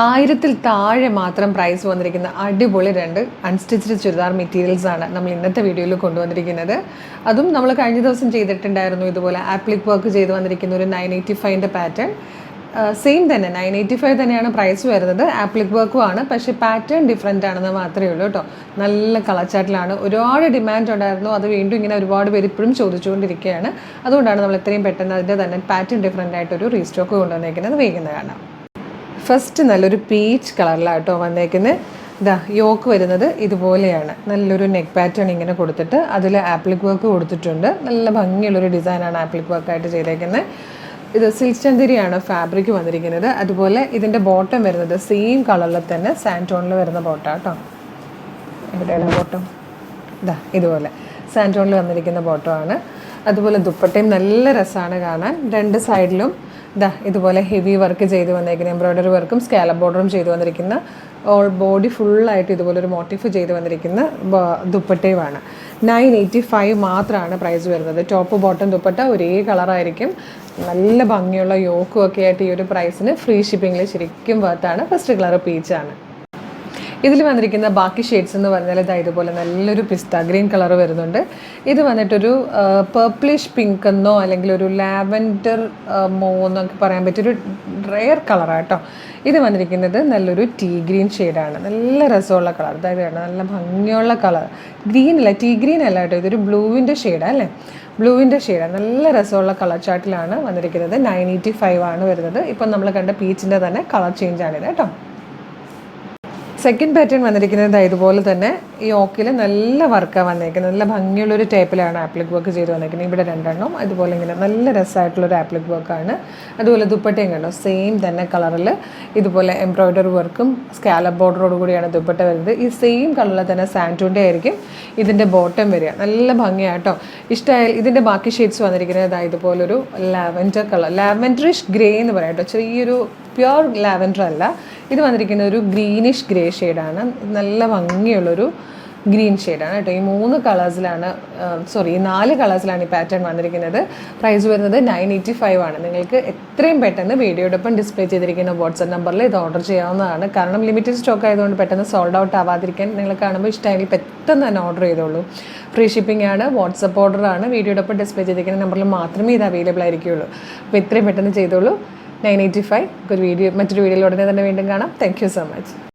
1000-ൽ താഴെ മാത്രം പ്രൈസ് വന്നിരിക്കുന്ന അടിപൊളി 2 അൺസ്റ്റിച്ച്ഡ് ചുരിദാർ മെറ്റീരിയൽസാണ് നമ്മൾ ഇന്നത്തെ വീഡിയോയിൽ കൊണ്ടുവന്നിരിക്കുന്നത്. അതും നമ്മൾ കഴിഞ്ഞ ദിവസം ചെയ്തിട്ടുണ്ടായിരുന്നു ഇതുപോലെ ആപ്ലിക് വർക്ക് ചെയ്ത് വന്നിരിക്കുന്ന ഒരു 985ൻ്റെ പാറ്റേൺ. സെയിം തന്നെ 985 തന്നെയാണ് പ്രൈസ് വരുന്നത്. ആപ്ലിക് വർക്കും ആണ്, പക്ഷേ പാറ്റേൺ ഡിഫറെൻ്റ് ആണെന്ന് മാത്രമേ ഉള്ളൂ കേട്ടോ. നല്ല കളർ ചാർട്ടിലാണ്. ഒരുപാട് ഡിമാൻഡ് ഉണ്ടായിരുന്നു. അത് വീണ്ടും ഇങ്ങനെ ഒരുപാട് പേര് ഇപ്പോഴും ചോദിച്ചുകൊണ്ടിരിക്കുകയാണ്. അതുകൊണ്ടാണ് നമ്മൾ ഇത്രയും പെട്ടെന്ന് അതിൻ്റെ തന്നെ പാറ്റേൺ ഡിഫറെൻ്റ് ആയിട്ടൊരു റീസ്റ്റോക്ക് കൊണ്ടുവന്നേക്കുന്നത്. വേഗം കാണാം. ഫസ്റ്റ് നല്ലൊരു പീച്ച് കളറിലാണ് കേട്ടോ വന്നേക്കുന്നത്. ഇതാ യോക്ക് വരുന്നത് ഇതുപോലെയാണ്. നല്ലൊരു നെക്ക് പാറ്റേൺ ഇങ്ങനെ കൊടുത്തിട്ട് അതിൽ ആപ്ലിക് വർക്ക് കൊടുത്തിട്ടുണ്ട്. നല്ല ഭംഗിയുള്ളൊരു ഡിസൈനാണ് ആപ്ലിക് വർക്കായിട്ട് ചെയ്തേക്കുന്നത്. ഇത് സിൽക്ക് ചന്ദരിയാണ് ഫാബ്രിക് വന്നിരിക്കുന്നത്. അതുപോലെ ഇതിൻ്റെ ബോട്ടം വരുന്നത് സെയിം കളറിൽ തന്നെ സാൻറ്റോണിൽ വരുന്ന ബോട്ടം കേട്ടോ. എവിടെയാണ് ബോട്ടം? ഇതാ ഇതുപോലെ സാൻറ്റോണിൽ വന്നിരിക്കുന്ന ബോട്ടമാണ്. അതുപോലെ ദുപ്പട്ടയും നല്ല രസമാണ് കാണാൻ. 2 സൈഡിലും ഇതാ ഇതുപോലെ ഹെവി വർക്ക് ചെയ്ത് വന്നിരിക്കുന്ന എംബ്രോയ്ഡറി വർക്കും സ്കാലപ്പ് ബോർഡറും ചെയ്ത് വന്നിരിക്കുന്ന ഓൾ ബോഡി ഫുള്ളായിട്ട് ഇതുപോലൊരു മോട്ടീഫ് ചെയ്ത് വന്നിരിക്കുന്ന ദുപ്പട്ടയുമാണ്. 985 മാത്രമാണ് പ്രൈസ് വരുന്നത്. ടോപ്പ് ബോട്ടം ദുപ്പട്ട ഒരേ കളറായിരിക്കും. നല്ല ഭംഗിയുള്ള യോക്കും ഒക്കെ ആയിട്ട് ഈ ഒരു പ്രൈസിന് ഫ്രീ ഷിപ്പിങ്ങിൽ ശരിക്കും വർത്താണ്. First colour പീച്ചാണ്. ഇതിൽ വന്നിരിക്കുന്ന ബാക്കി ഷെയ്ഡ്സ് എന്ന് പറഞ്ഞാൽ ഇതാ ഇതുപോലെ നല്ലൊരു പിസ്ത ഗ്രീൻ കളർ വരുന്നുണ്ട്. ഇത് വന്നിട്ടൊരു പേർപ്പിളിഷ് പിങ്ക് എന്നോ അല്ലെങ്കിൽ ഒരു ലാവൻഡർ എന്നൊക്കെ പറയാൻ പറ്റിയൊരു റെയർ കളറാട്ടോ. ഇത് വന്നിരിക്കുന്നത് നല്ലൊരു ടീ ഗ്രീൻ ഷെയ്ഡാണ്. നല്ല രസമുള്ള കളർ. അതായത് നല്ല ഭംഗിയുള്ള കളർ. ഗ്രീൻ അല്ല, ടീ ഗ്രീൻ അല്ല കേട്ടോ, ഇതൊരു ബ്ലൂവിൻ്റെ ഷെയ്ഡാണ് അല്ലേ, ബ്ലൂവിൻ്റെ ഷെയ്ഡാണ്. നല്ല രസമുള്ള കളർ ചാർട്ടിലാണ് വന്നിരിക്കുന്നത്. 985 ആണ് വരുന്നത്. ഇപ്പം നമ്മൾ കണ്ട പീച്ചിൻ്റെ തന്നെ കളർ ചേഞ്ചാണിത് കേട്ടോ. സെക്കൻഡ് പാറ്റേൺ വന്നിരിക്കുന്നത് ഇതുപോലെ തന്നെ ഈ ഓക്കിൽ നല്ല വർക്കാണ് വന്നിരിക്കുന്നത്. നല്ല ഭംഗിയുള്ളൊരു ടൈപ്പിലാണ് ആപ്ലിക് വർക്ക് ചെയ്ത് വന്നിരിക്കുന്നത്. ഇവിടെ 2 എണ്ണം അതുപോലെ ഇങ്ങനെ നല്ല രസമായിട്ടുള്ളൊരു ആപ്ലിക് വർക്കാണ്. അതുപോലെ ദുപ്പട്ടയും കണ്ടോ, സെയിം തന്നെ കളറിൽ ഇതുപോലെ എംബ്രോയ്ഡറി വർക്കും സ്കാലപ്പ് ബോർഡറോട് കൂടിയാണ് ദുപ്പട്ട വരുന്നത്. ഈ സെയിം കളറിൽ തന്നെ സാൻറ്റൂൻ്റെ ആയിരിക്കും ഇതിൻ്റെ ബോട്ടം വരിക. നല്ല ഭംഗിയാട്ടോ. ഇഷ്ടമായാൽ ഇതിൻ്റെ ബാക്കി ഷെയ്ഡ്സ് വന്നിരിക്കുന്നത് ഇതുപോലൊരു ലാവൻഡർ കളർ, ലാവൻഡറിഷ് ഗ്രേ എന്ന് പറയാം കേട്ടോ. ചെറിയൊരു പ്യുവർ ലാവൻഡർ അല്ല, ഇത് വന്നിരിക്കുന്ന ഒരു ഗ്രീനിഷ് ഗ്രേ ഷെയ്ഡാണ്. നല്ല ഭംഗിയുള്ളൊരു ഗ്രീൻ ഷെയ്ഡാണ് കേട്ടോ. ഈ 4 കളേഴ്സിലാണ് ഈ 4 കളേഴ്സിലാണ് ഈ പാറ്റേൺ വന്നിരിക്കുന്നത്. പ്രൈസ് വരുന്നത് 985 ആണ്. നിങ്ങൾക്ക് എത്രയും പെട്ടെന്ന് വീഡിയോടൊപ്പം ഡിസ്പ്ലേ ചെയ്തിരിക്കുന്ന വാട്സപ്പ് നമ്പറിൽ ഇത് ഓർഡർ ചെയ്യാവുന്നതാണ്. കാരണം ലിമിറ്റഡ് സ്റ്റോക്ക് ആയതുകൊണ്ട് പെട്ടെന്ന് സോൾഡ് ഔട്ട് ആവാതിരിക്കാൻ നിങ്ങൾ കാണുമ്പോൾ ഇഷ്ടമെങ്കിൽ പെട്ടെന്ന് തന്നെ ഓർഡർ ചെയ്തോളൂ. ഫ്രീ ഷിപ്പിംഗ് ആണ്, വാട്സപ്പ് ഓർഡറാണ്. വീഡിയോടൊപ്പം ഡിസ്പ്ലേ ചെയ്തിരിക്കുന്ന നമ്പറിൽ മാത്രമേ ഇത് അവൈലബിൾ ആയിരിക്കുകയുള്ളൂ. അപ്പോൾ എത്രയും പെട്ടെന്ന് ചെയ്തോളൂ. 985 മറ്റൊരു വീഡിയോയിൽ ഉടനെ തന്നെ വീണ്ടും കാണാം. Thank you so much.